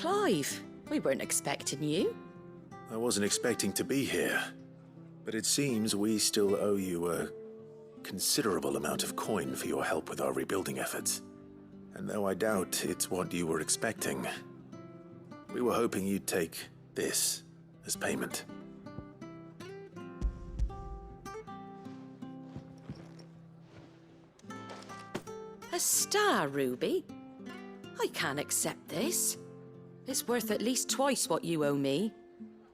Clive, we weren't expecting you. I wasn't expecting to be here, but it seems we still owe you a considerable amount of coin for your help with our rebuilding efforts. And though I doubt it's what you were expecting, we were hoping you'd take this as payment. A star ruby? I can't accept this. It's worth at least twice what you owe me.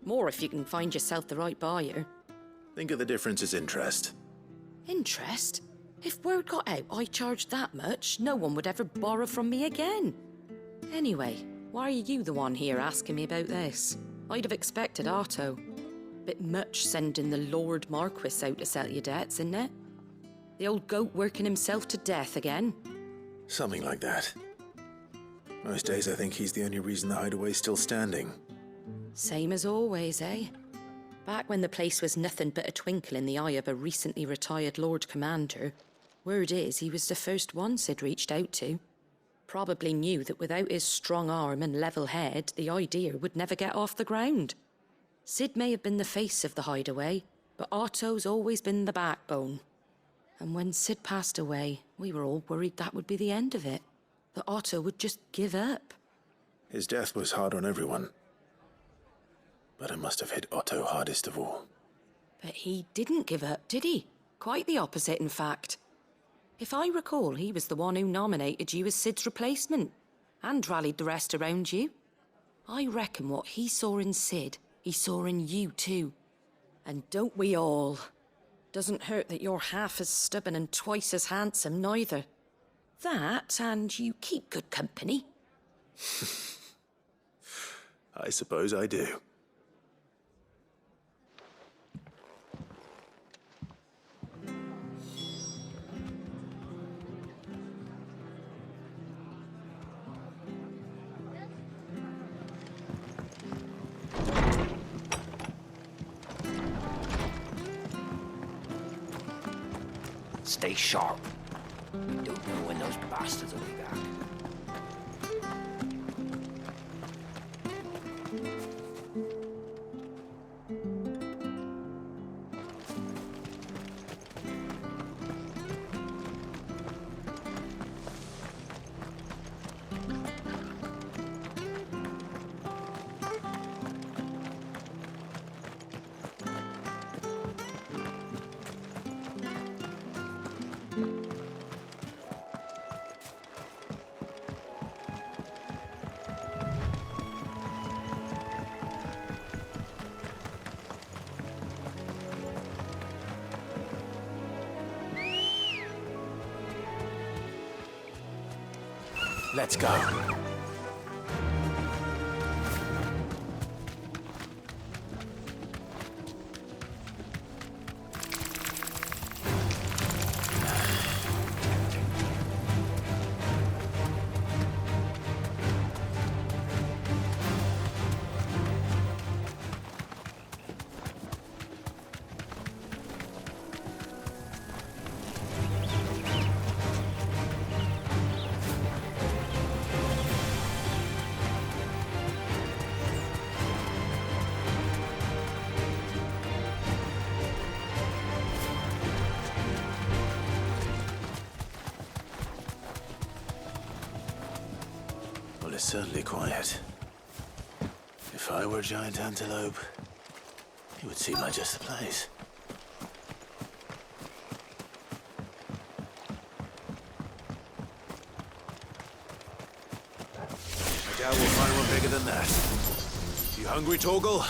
More if you can find yourself the right buyer. Think of the difference as interest. Interest? If word got out I charged that much, no one would ever borrow from me again. Anyway, why are you the one here asking me about this? I'd have expected Otto. Bit much sending the Lord Marquis out to settle your debts, isn't it? The old goat working himself to death again? Something like that. Most days I think he's the only reason the hideaway's still standing. Same as always, eh? Back when the place was nothing but a twinkle in the eye of a recently retired Lord Commander, word is he was the first one Sid reached out to. Probably knew that without his strong arm and level head, the idea would never get off the ground. Sid may have been the face of the hideaway, but Otto's always been the backbone. And when Sid passed away, we were all worried that would be the end of it. That Otto would just give up. His death was hard on everyone. But it must have hit Otto hardest of all. But he didn't give up, did he? Quite the opposite, in fact. If I recall, he was the one who nominated you as Sid's replacement, and rallied the rest around you. I reckon what he saw in Sid, he saw in you too. And don't we all? Doesn't hurt that you're half as stubborn and twice as handsome, neither. That, and you keep good company. I suppose I do. Stay sharp. You don't know when those bastards will be back. Let's go. It's certainly quiet. If I were a giant antelope, it would seem like just the place. I doubt we'll find one bigger than that. You hungry, Torgal?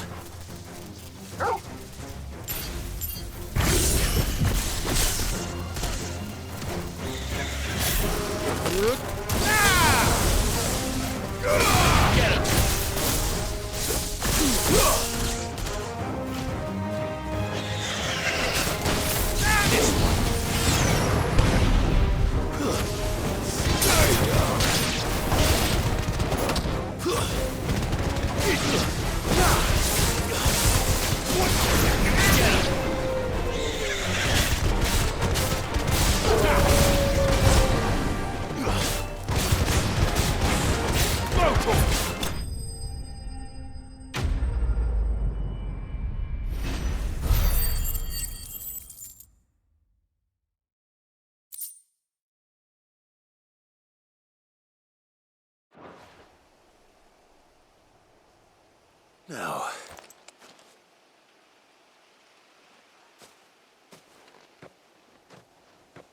Now,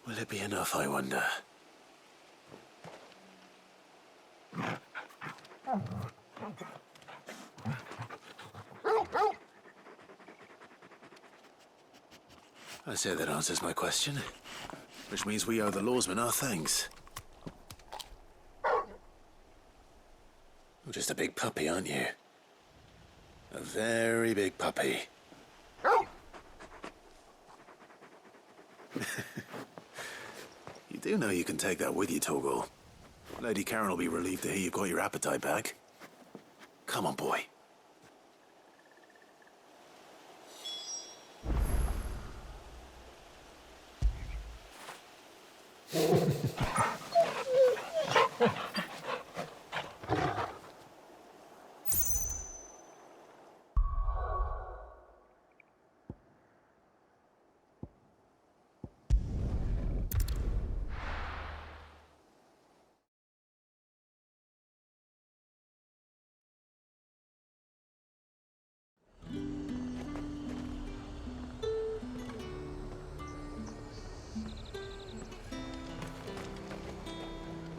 will it be enough, I wonder? I say that answers my question, which means we owe the lawsman our thanks. You're just a big puppy, aren't you? A very big puppy. You do know you can take that with you, Torgal. Lady Karen will be relieved to hear you've got your appetite back. Come on, boy.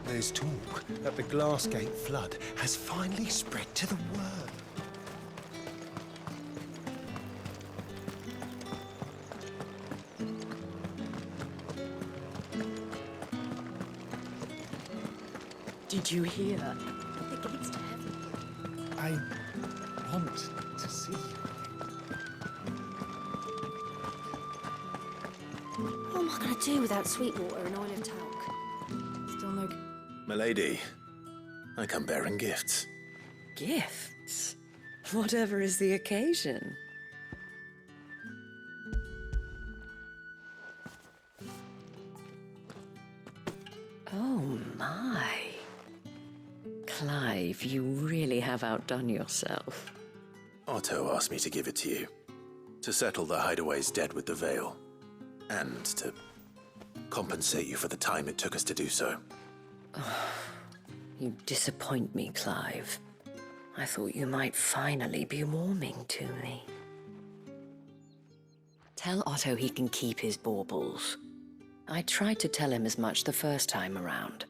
There's talk that the Glassgate flood has finally spread to the world. Did you hear? The gates to heaven. I want to see you. What am I going to do without Sweetwater and Olive Talc? Still no... Milady, I come bearing gifts. Gifts? Whatever is the occasion. Oh my. Clive, you really have outdone yourself. Otto asked me to give it to you. To settle the Hideaway's debt with the Veil. And to compensate you for the time it took us to do so. You disappoint me, Clive. I thought you might finally be warming to me. Tell Otto he can keep his baubles. I tried to tell him as much the first time around.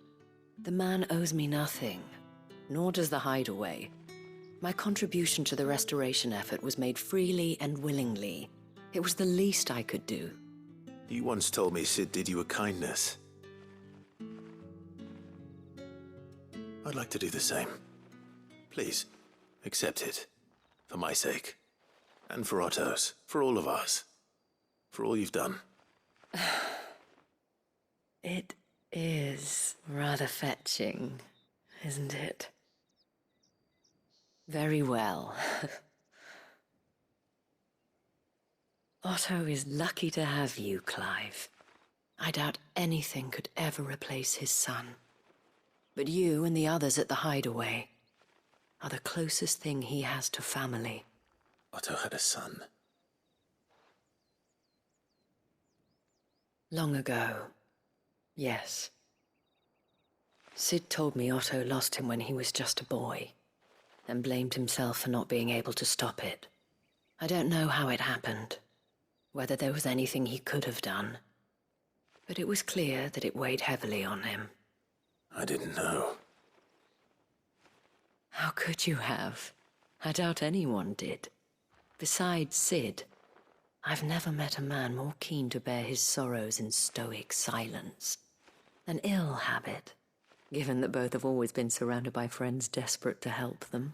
The man owes me nothing, nor does the Hideaway. My contribution to the restoration effort was made freely and willingly. It was the least I could do. You once told me Sid did you a kindness. I'd like to do the same. Please, accept it. For my sake. And for Otto's. For all of us. For all you've done. It is rather fetching, isn't it? Very well. Otto is lucky to have you, Clive. I doubt anything could ever replace his son. But you and the others at the Hideaway are the closest thing he has to family. Otto had a son. Long ago, yes. Sid told me Otto lost him when he was just a boy, and blamed himself for not being able to stop it. I don't know how it happened, whether there was anything he could have done, but it was clear that it weighed heavily on him. I didn't know. How could you have? I doubt anyone did. Besides Sid, I've never met a man more keen to bear his sorrows in stoic silence. An ill habit, given that both have always been surrounded by friends desperate to help them.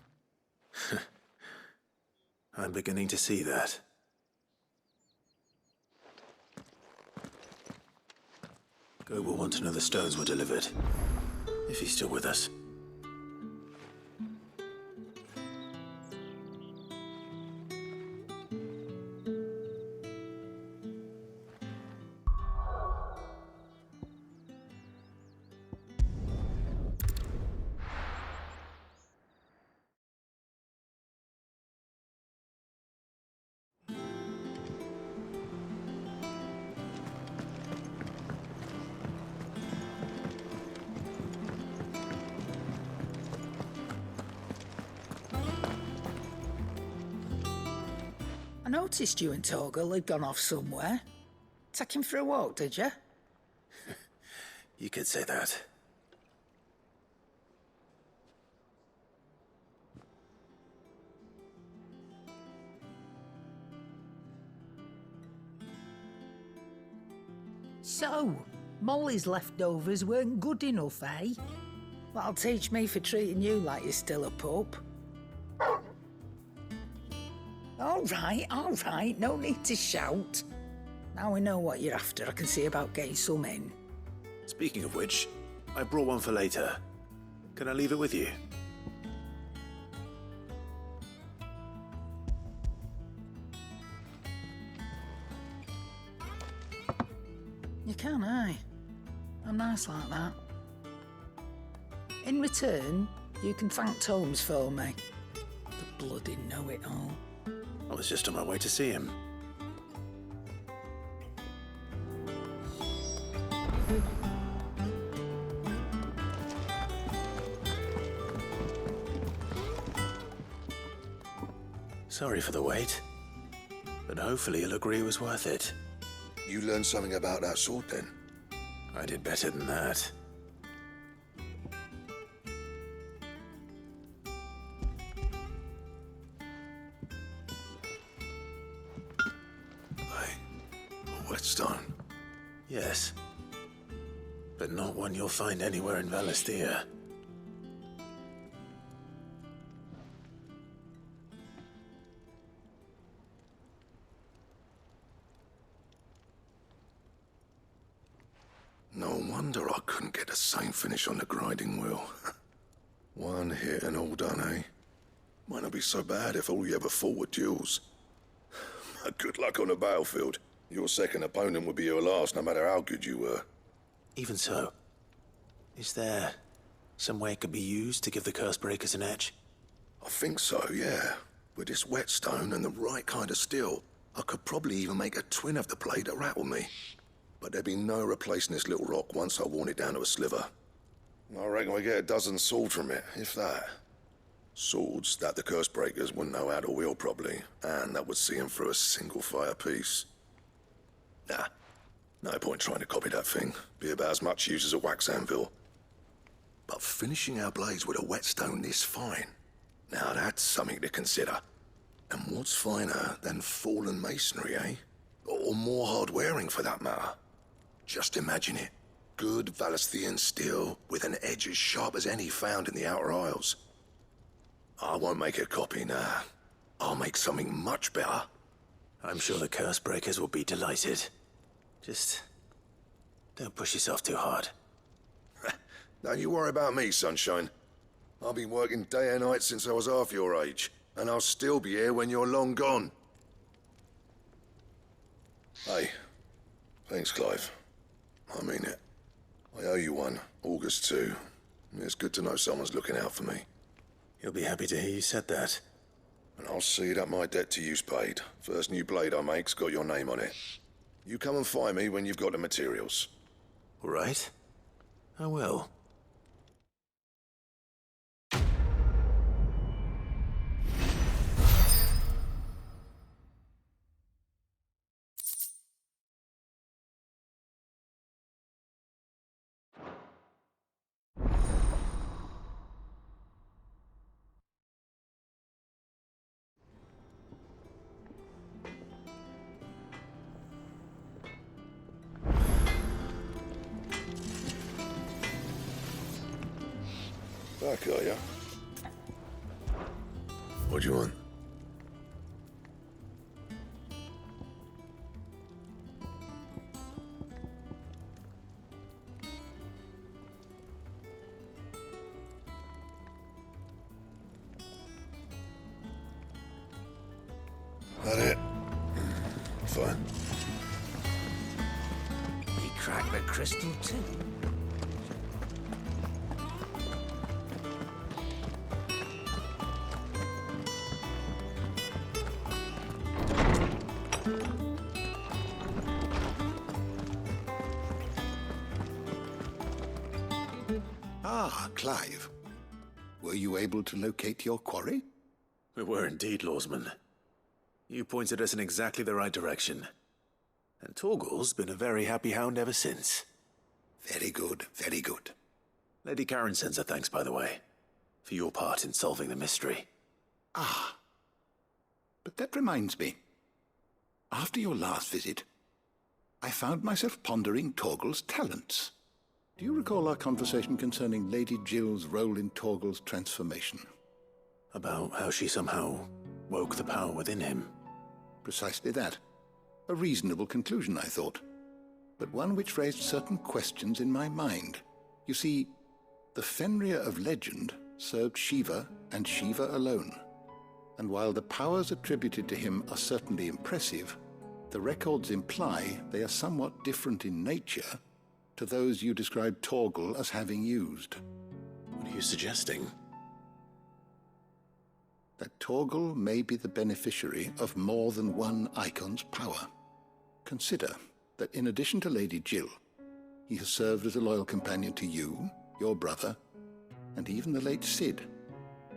I'm beginning to see that. Go will want to know the stones were delivered. If he's still with us. I noticed you and Torgal had gone off somewhere. Take him for a walk, did you? You could say that. So, Molly's leftovers weren't good enough, eh? That'll teach me for treating you like you're still a pup. All right, no need to shout. Now we know what you're after, I can see about getting some in. Speaking of which, I brought one for later. Can I leave it with you? You can, aye. I'm nice like that. In return, you can thank Tomes for me. The bloody know-it-all. I was just on my way to see him. Sorry for the wait, but hopefully you'll agree it was worth it. You learned something about that sword, then? I did better than that. A whetstone? Yes, but not one you'll find anywhere in Valisthea. No wonder I couldn't get the same finish on the grinding wheel. One hit and all done, eh? Might not be so bad if all you ever fought were duels. Good luck on the battlefield. Your second opponent would be your last, no matter how good you were. Even so, is there some way it could be used to give the curse breakers an edge? I think so, yeah. With this whetstone and the right kind of steel, I could probably even make a twin of the blade that rattled me. But there'd be no replacing this little rock once I worn it down to a sliver. I reckon we get a dozen swords from it, if that. Swords that the curse breakers wouldn't know how to wield properly, and that would see them through a single fire piece. Nah, no point trying to copy that thing. Be about as much use as a wax anvil. But finishing our blades with a whetstone this fine, now that's something to consider. And what's finer than fallen masonry, eh? Or more hard-wearing, for that matter. Just imagine it. Good Valisthean steel with an edge as sharp as any found in the Outer Isles. I won't make a copy, nah. I'll make something much better. I'm sure the curse breakers will be delighted. Just don't push yourself too hard. Don't you worry about me, sunshine. I've been working day and night since I was half your age, and I'll still be here when you're long gone. Hey, thanks, Clive. I mean it. I owe you one, August too. It's good to know someone's looking out for me. You'll be happy to hear you said that. And I'll see that my debt to you's paid. First new blade I make's got your name on it. You come and find me when you've got the materials. All right, I will. Back, are ya? What do you want? That it? Fine. He cracked the crystal too. Ah, Clive. Were you able to locate your quarry? We were indeed, Lawsman. You pointed us in exactly the right direction. And Torgal's been a very happy hound ever since. Very good, very good. Lady Karen sends her thanks, by the way, for your part in solving the mystery. Ah. But that reminds me. After your last visit, I found myself pondering Torgal's talents. Do you recall our conversation concerning Lady Jill's role in Torgal's transformation? About how she somehow woke the power within him. Precisely that. A reasonable conclusion, I thought, but one which raised certain questions in my mind. You see, the Fenrir of legend served Shiva and Shiva alone. And while the powers attributed to him are certainly impressive, the records imply they are somewhat different in nature to those you described Torgal as having used. What are you suggesting? That Torgal may be the beneficiary of more than one Eikon's power. Consider that in addition to Lady Jill, he has served as a loyal companion to you, your brother, and even the late Cid.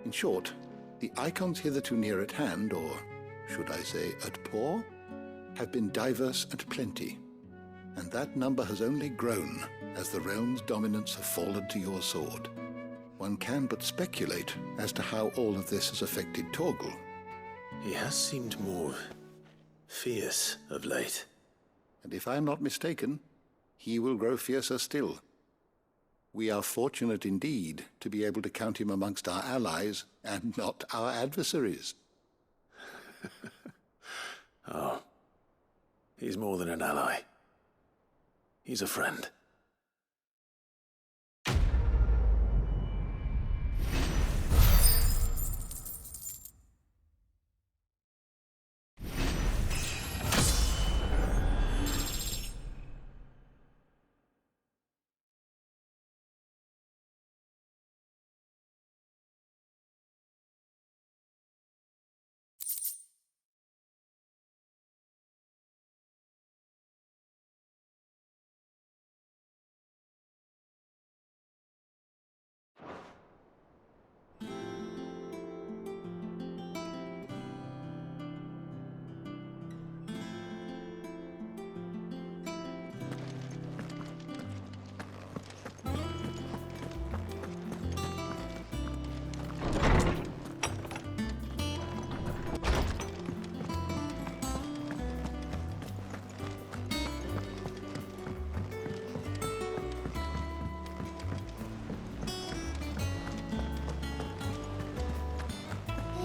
In short, the Eikons hitherto near at hand, or should I say at paw, have been diverse and plenty, and that number has only grown as the realm's dominance have fallen to your sword. One can but speculate as to how all of this has affected Torgal. He has seemed more fierce of late. And if I am not mistaken, he will grow fiercer still. We are fortunate indeed to be able to count him amongst our allies and not our adversaries. Oh, he's more than an ally. He's a friend.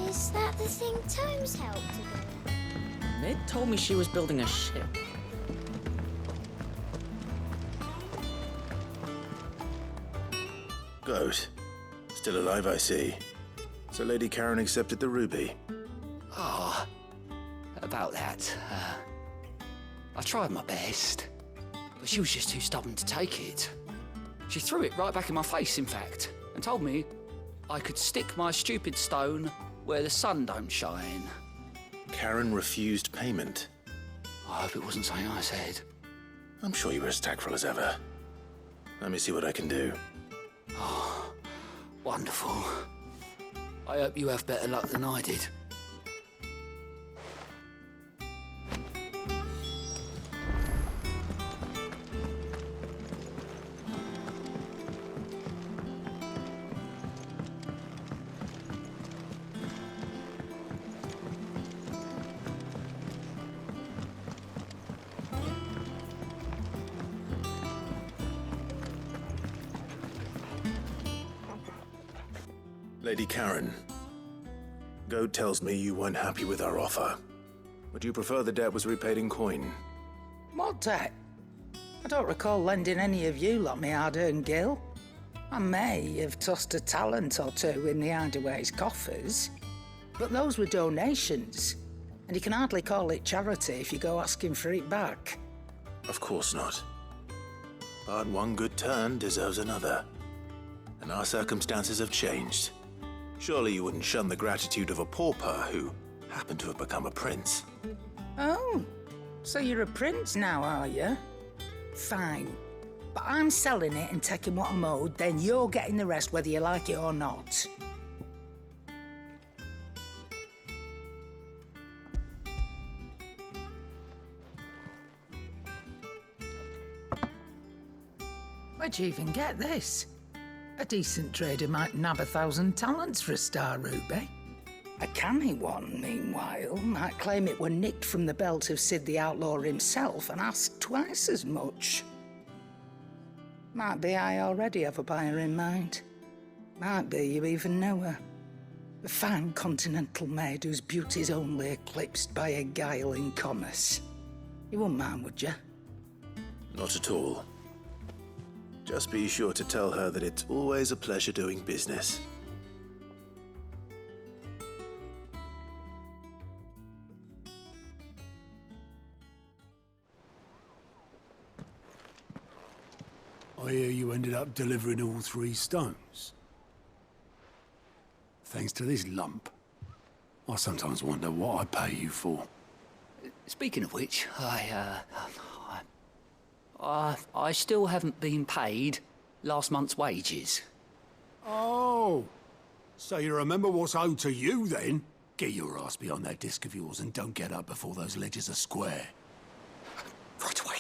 Is that the thing Tomes helped to do? Mid told me she was building a ship. Goat. Still alive, I see. So Lady Karen accepted the ruby. Oh, about that. I tried my best, but she was just too stubborn to take it. She threw it right back in my face, in fact, and told me I could stick my stupid stone where the sun don't shine. Karen refused payment. I hope it wasn't something I said. I'm sure you were as tactful as ever. Let me see what I can do. Oh, wonderful. I hope you have better luck than I did. Lady Karen, Goat tells me you weren't happy with our offer. Would you prefer the debt was repaid in coin? What debt? I don't recall lending any of you like me hard-earned gil. I may have tossed a talent or two in the Hideaway's coffers, but those were donations, and you can hardly call it charity if you go asking for it back. Of course not. But one good turn deserves another. And our circumstances have changed. Surely you wouldn't shun the gratitude of a pauper who happened to have become a prince. Oh, so you're a prince now, are you? Fine. But I'm selling it and taking what I'm owed, then you're getting the rest whether you like it or not. Where'd you even get this? A decent trader might nab 1,000 talents for a star ruby. A canny one, meanwhile, might claim it were nicked from the belt of Sid the Outlaw himself and ask twice as much. Might be I already have a buyer in mind. Might be you even know her. A fine continental maid whose beauty's only eclipsed by a guile in commerce. You wouldn't mind, would you? Not at all. Just be sure to tell her that it's always a pleasure doing business. I hear you ended up delivering all 3 stones. Thanks to this lump. I sometimes wonder what I pay you for. Speaking of which, I still haven't been paid last month's wages. Oh, so you remember what's owed to you then? Get your ass behind that disc of yours and don't get up before those ledgers are square. Right away.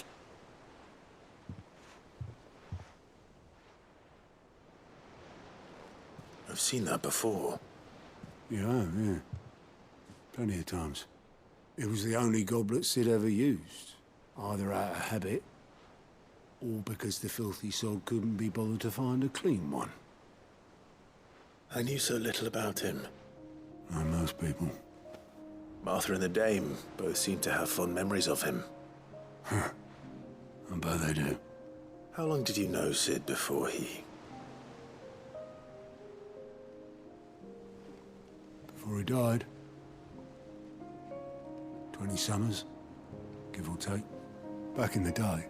I've seen that before. Yeah. Plenty of times. It was the only goblet Sid ever used. Either out of habit, or because the filthy sod couldn't be bothered to find a clean one. I knew so little about him. Like most people. Martha and the Dame both seem to have fond memories of him. I bet they do. How long did you know Sid before he... Before he died. 20 summers, give or take. Back in the day,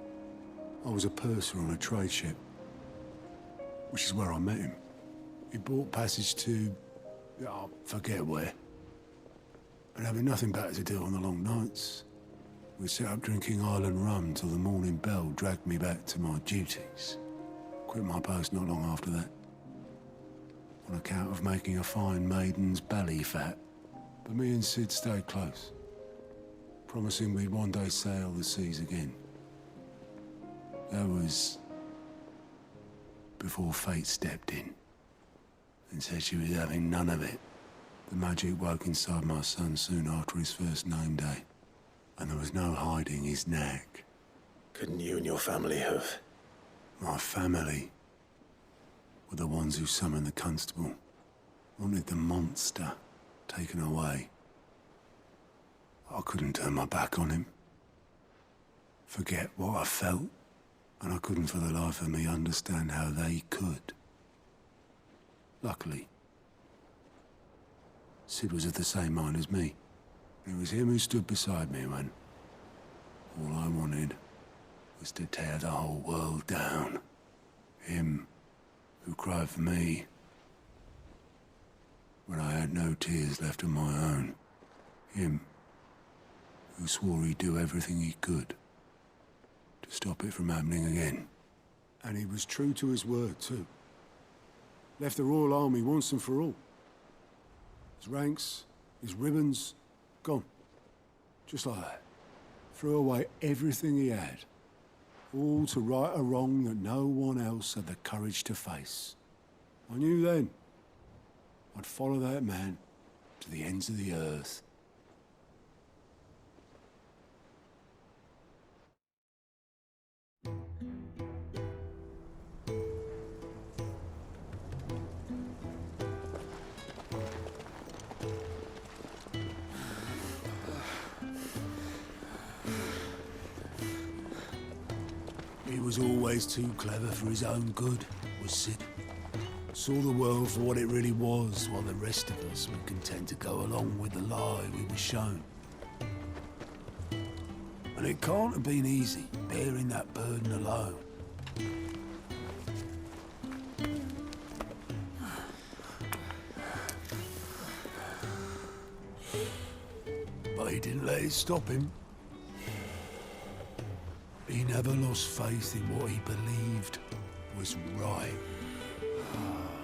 I was a purser on a trade ship, which is where I met him. He bought passage to... I forget where. But having nothing better to do on the long nights, we set up drinking island rum till the morning bell dragged me back to my duties. Quit my post not long after that, on account of making a fine maiden's belly fat. But me and Sid stayed close, promising we'd one day sail the seas again. That was before fate stepped in and said she was having none of it. The magic woke inside my son soon after his first name day, and there was no hiding his knack. Couldn't you and your family have... My family were the ones who summoned the constable, wanted the monster taken away. I couldn't turn my back on him, forget what I felt, and I couldn't for the life of me understand how they could. Luckily, Sid was of the same mind as me. It was him who stood beside me when all I wanted was to tear the whole world down. Him who cried for me when I had no tears left of my own. Him who swore he'd do everything he could to stop it from happening again. And he was true to his word, too. Left the Royal Army once and for all. His ranks, his ribbons, gone. Just like that. Threw away everything he had. All to right a wrong that no one else had the courage to face. I knew then I'd follow that man to the ends of the earth. He was always too clever for his own good, was Sid. Saw the world for what it really was, while the rest of us were content to go along with the lie we were shown. And it can't have been easy, bearing that burden alone. But he didn't let it stop him. He never lost faith in what he believed was right.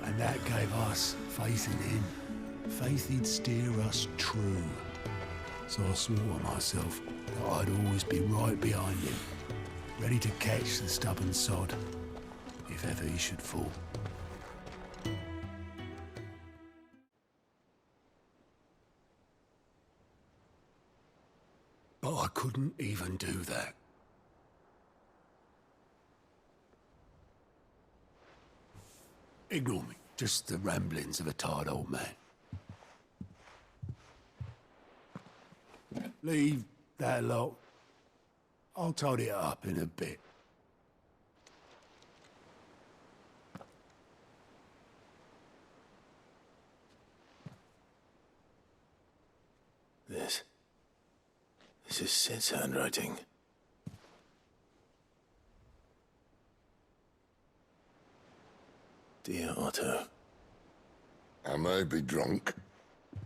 And that gave us faith in him. Faith he'd steer us true. So I swore to myself that I'd always be right behind him, ready to catch the stubborn sod ever he should fall. But I couldn't even do that. Ignore me. Just the ramblings of a tired old man. Leave that lot. I'll tidy it up in a bit. This is Sid's handwriting. Dear Otto. I may be drunk,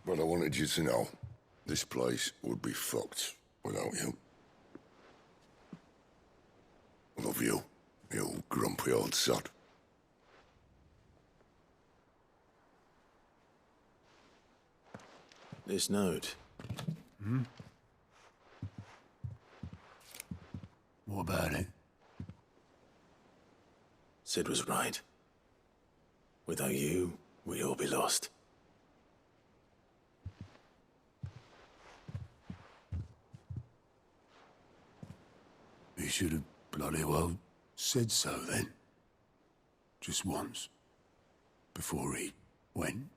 but I wanted you to know this place would be fucked without you. Love you, you grumpy old sod. This note. What about it? Sid was right. Without you, we'd all be lost. He should have bloody well said so then. Just once. Before he went.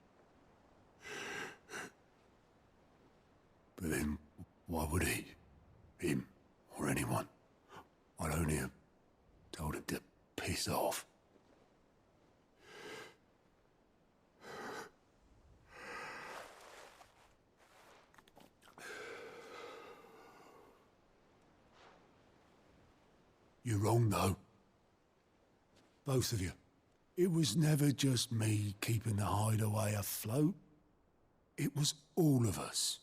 But then, why would he? Him, or anyone? I'd only have told him to piss off. You're wrong, though. Both of you. It was never just me keeping the hideaway afloat. It was all of us.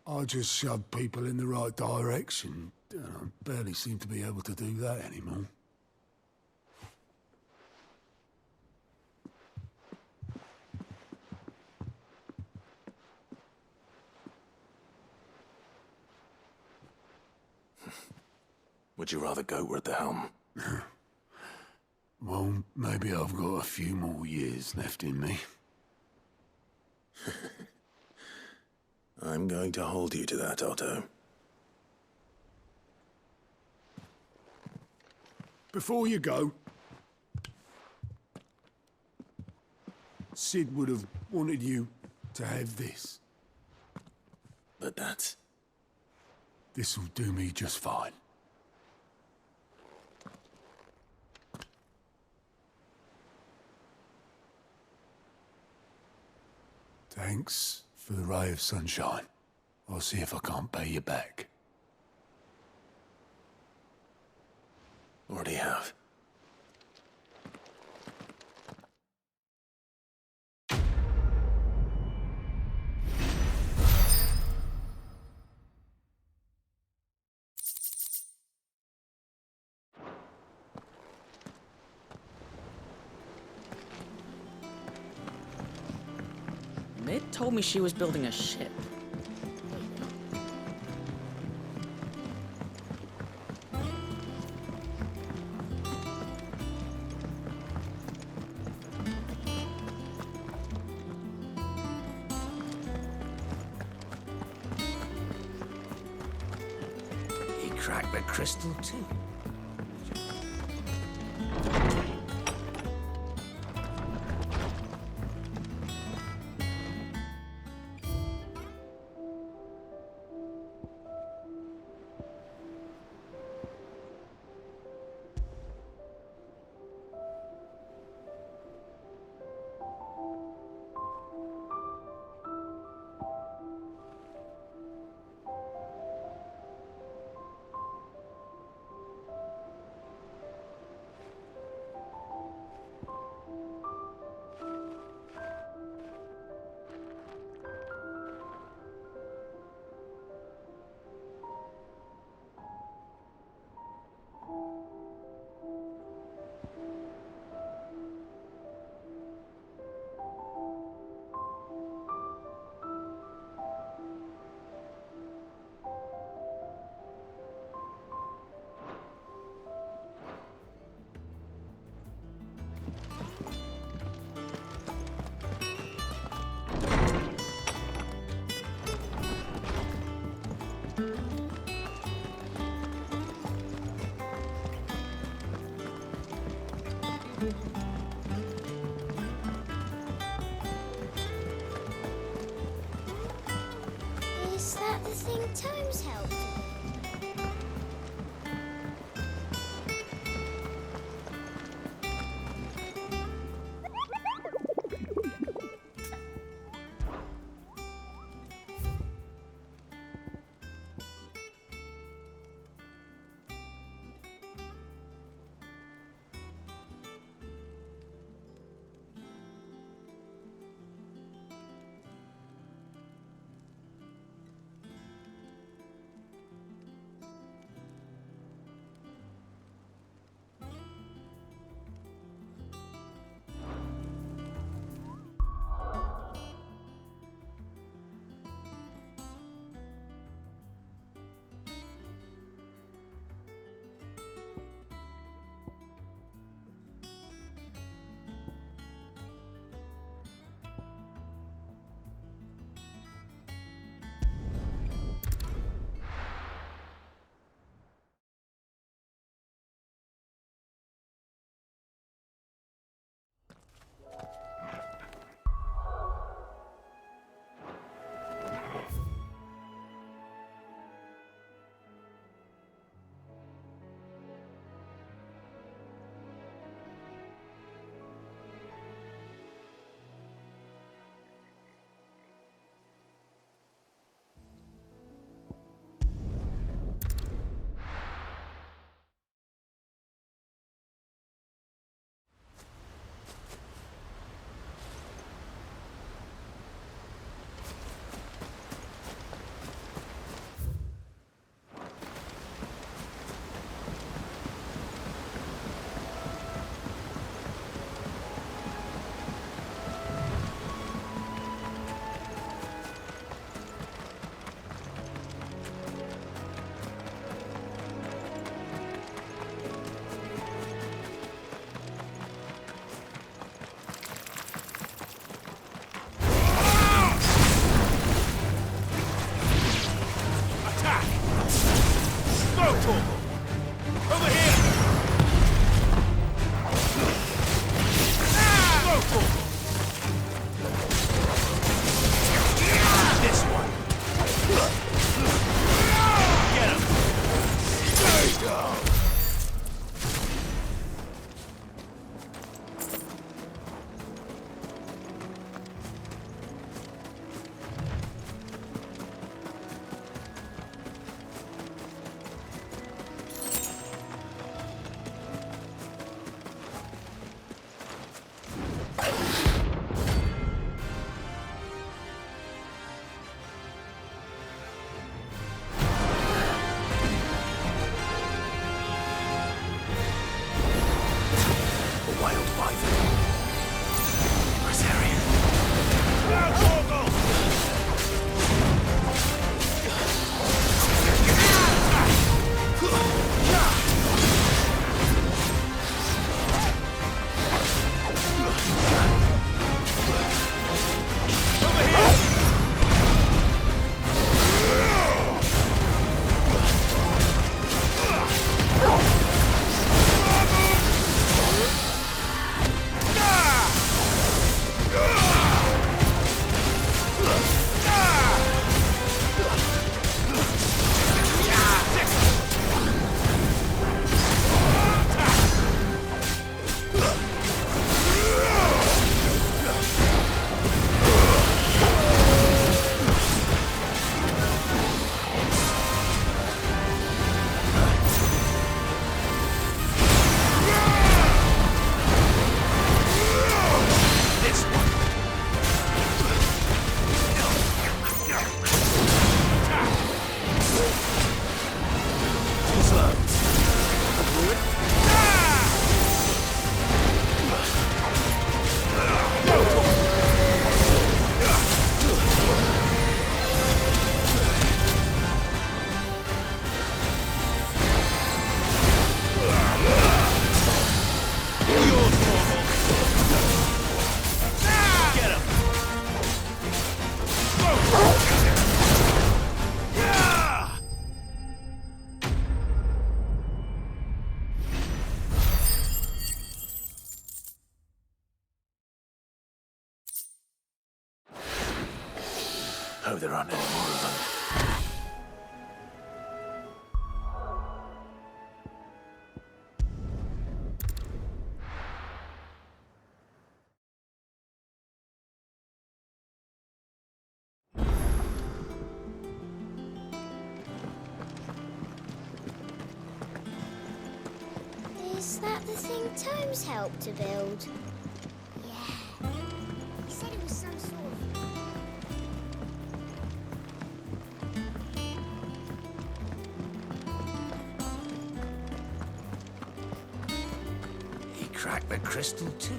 I just shoved people in the right direction. I barely seem to be able to do that anymore. Would you rather goat were at the helm? Well, maybe I've got a few more years left in me. I'm going to hold you to that, Otto. Before you go, Sid would have wanted you to have this. But that's... This'll do me just fine. Thanks for the ray of sunshine. I'll see if I can't pay you back. Already have. Mid told me she was building a ship. He cracked the crystal too. Over here! This one. Get him! There you go! Oh, there aren't any more of them. Is that the thing Tomes helped to build? Yeah. He said it was some sort of... He cracked the crystal too.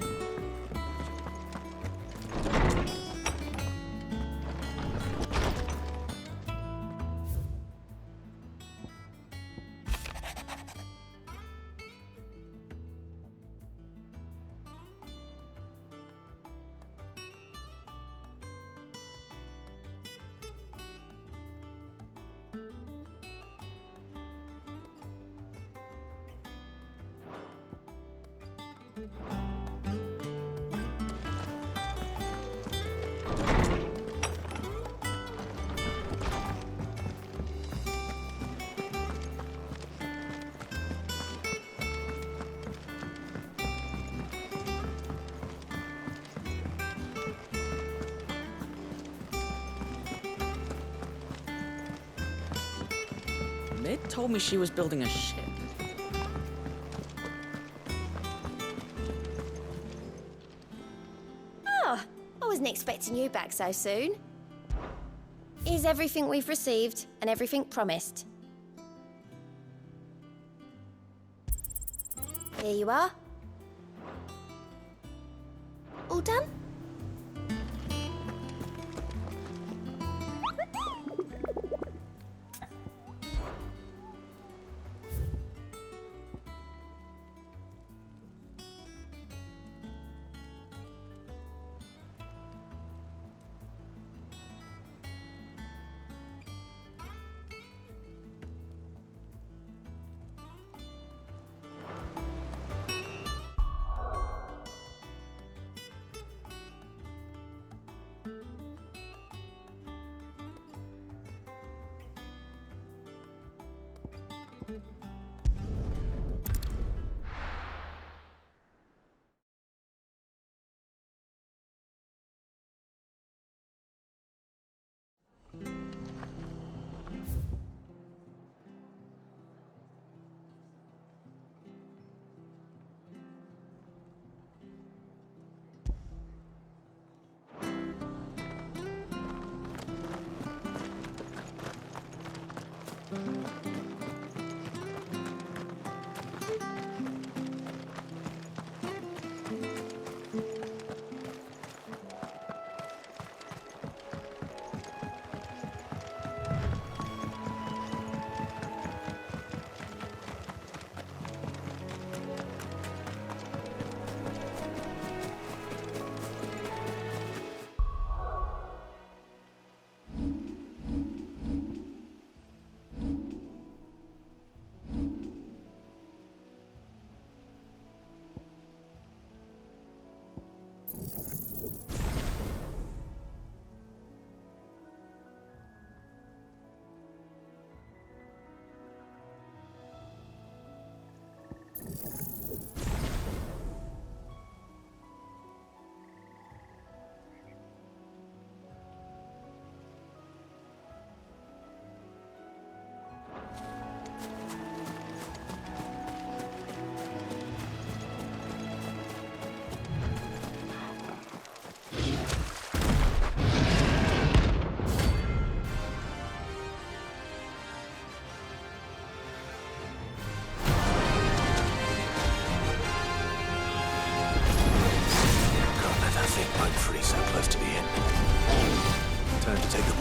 Mid told me she was building a ship. Oh, I wasn't expecting you back so soon. Here's everything we've received and everything promised. Here you are. All done?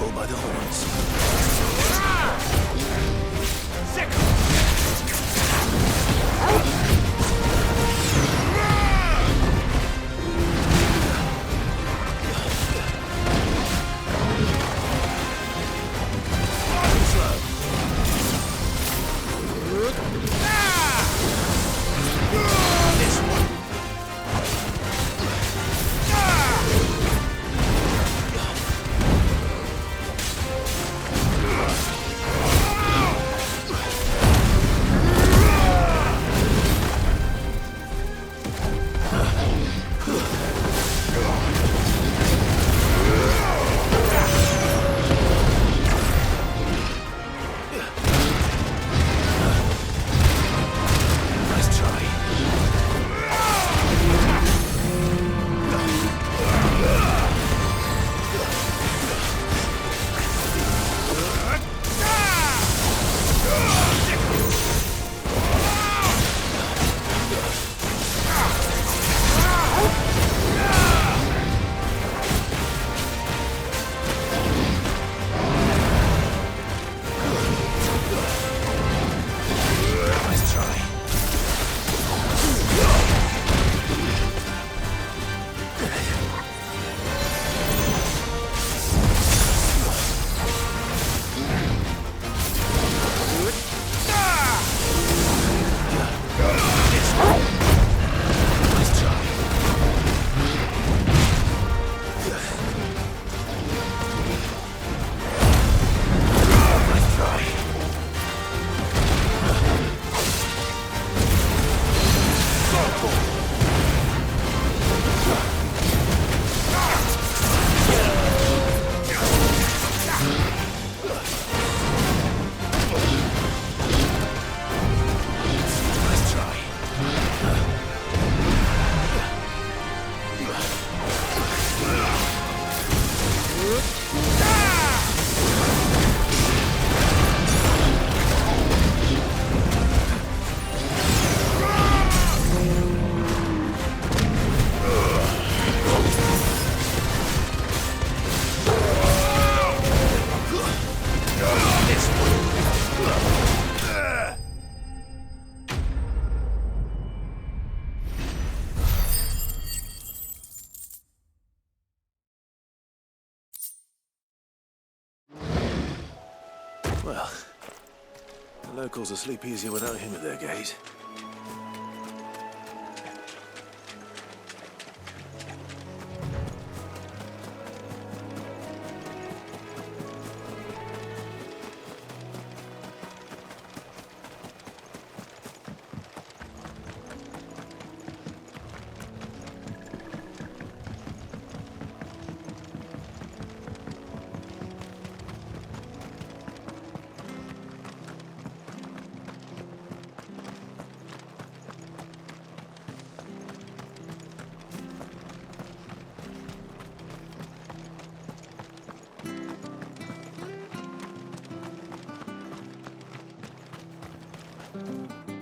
bull by the horns. Well, the locals will sleep easier without him at their gate.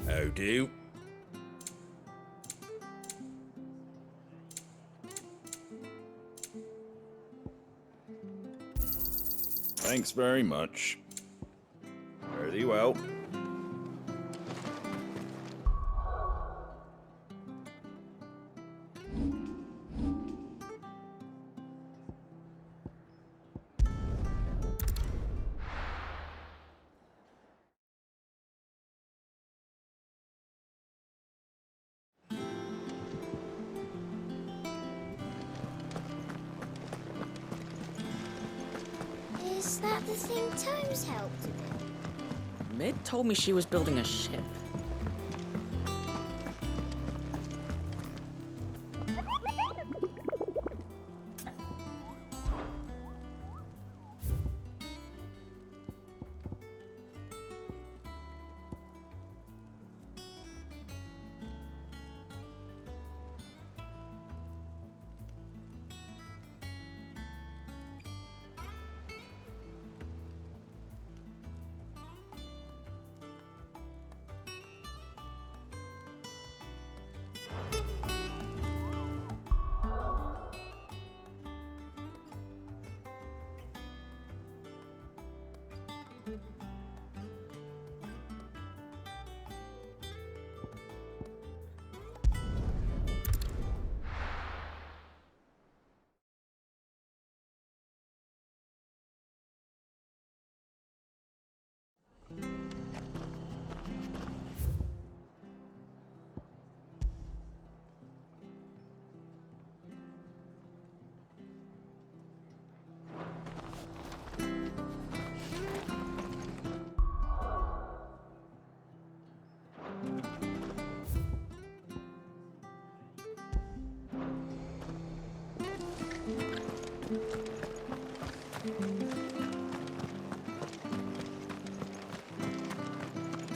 How do? Thanks very much. Fare thee well. Is that the thing Tomes helped with? Mid told me she was building a ship.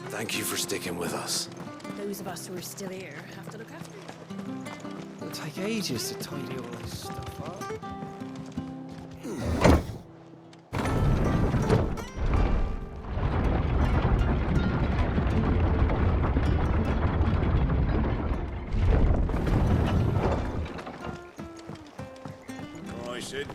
Thank you for sticking with us. Those of us who are still here have to look after you. It'll take ages to tidy all this stuff up. Aye, Sid.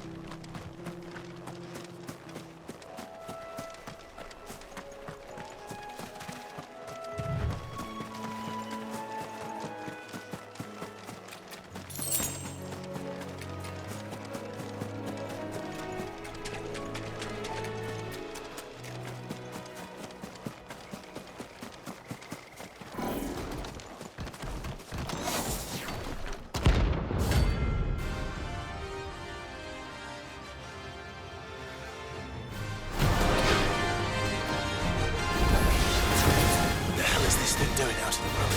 Doing out in the road.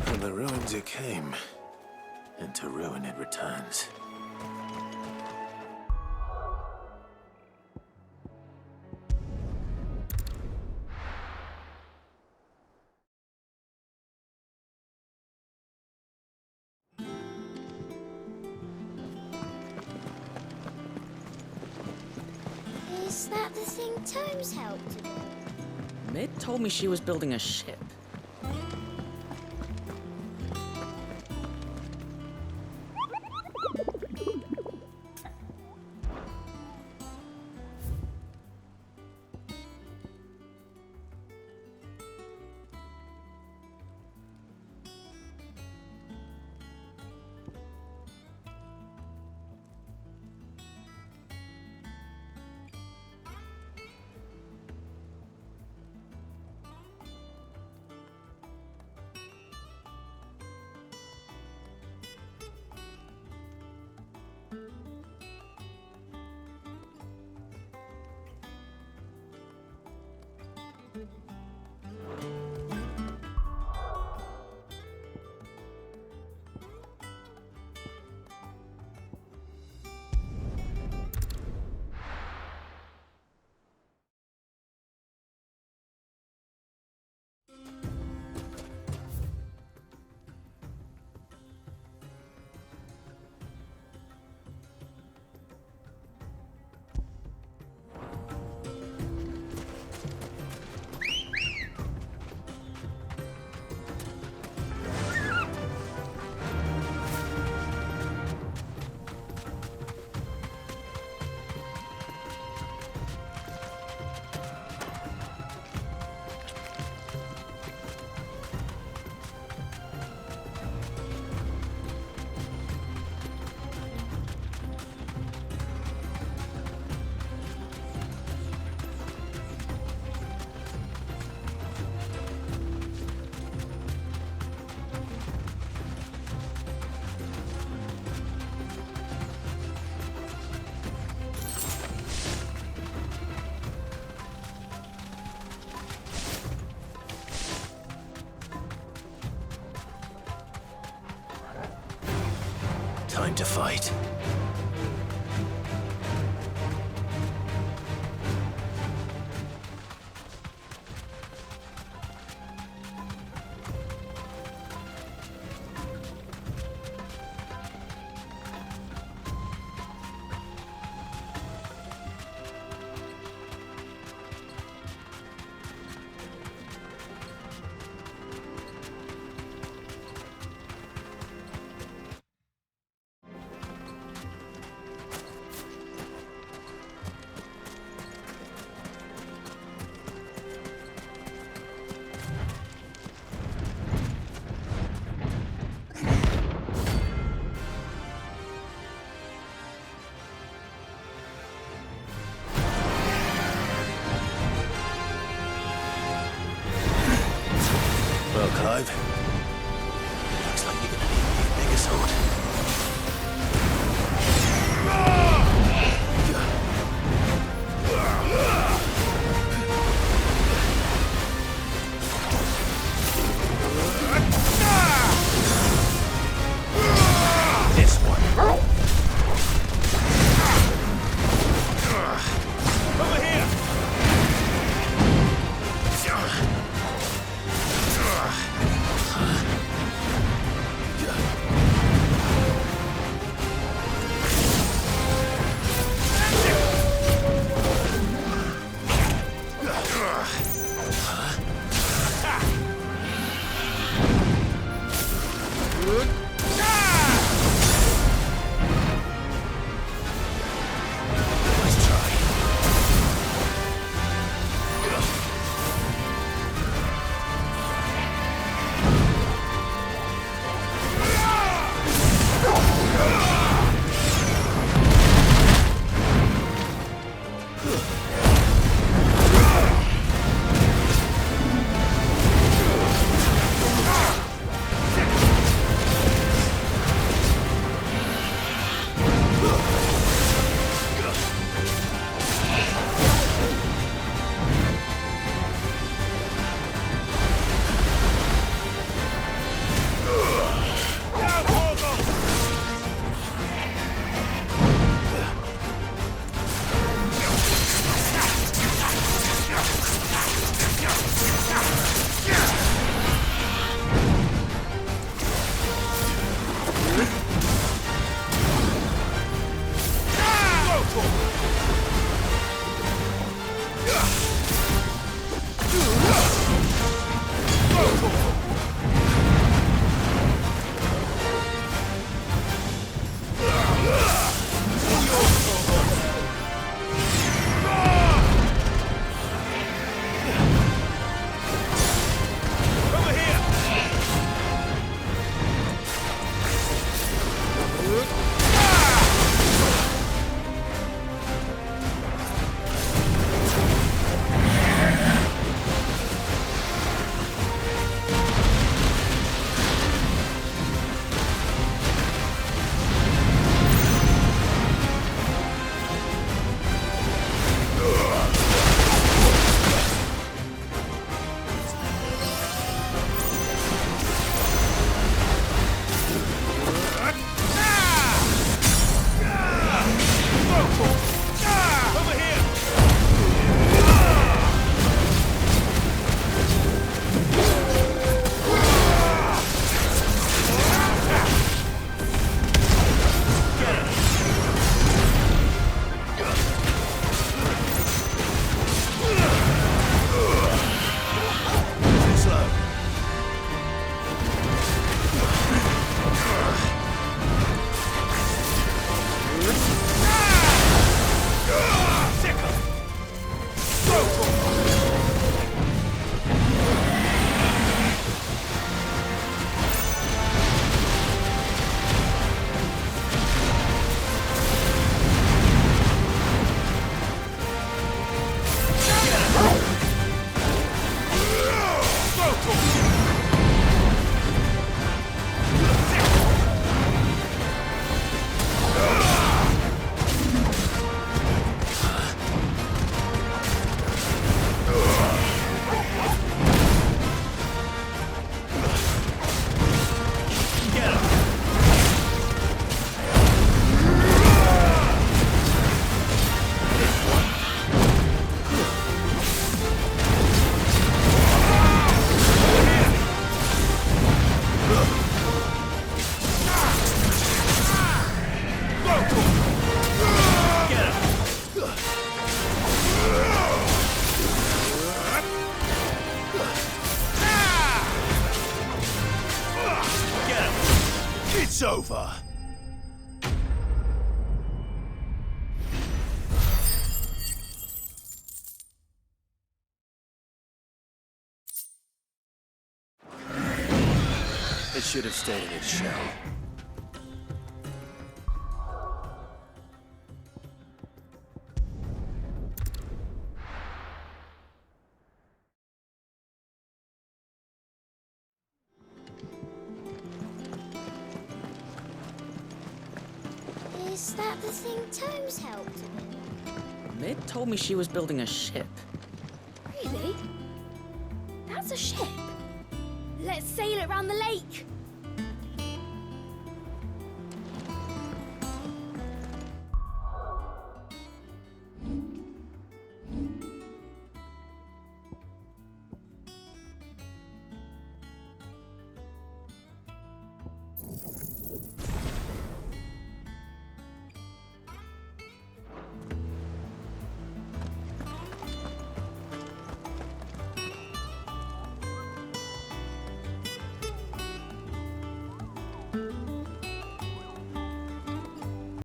From the ruins it came, and to ruin it returns. Is that the thing Tomes helped to build? Mid told me she was building a ship. Time to fight. Well, Clive, looks like you're gonna need a new bigger sword. This one. Over here! over. It should have stayed in its shell. Is that the thing Tomes helped to build? Mid told me she was building a ship. Really? That's a ship? Let's sail it round the lake.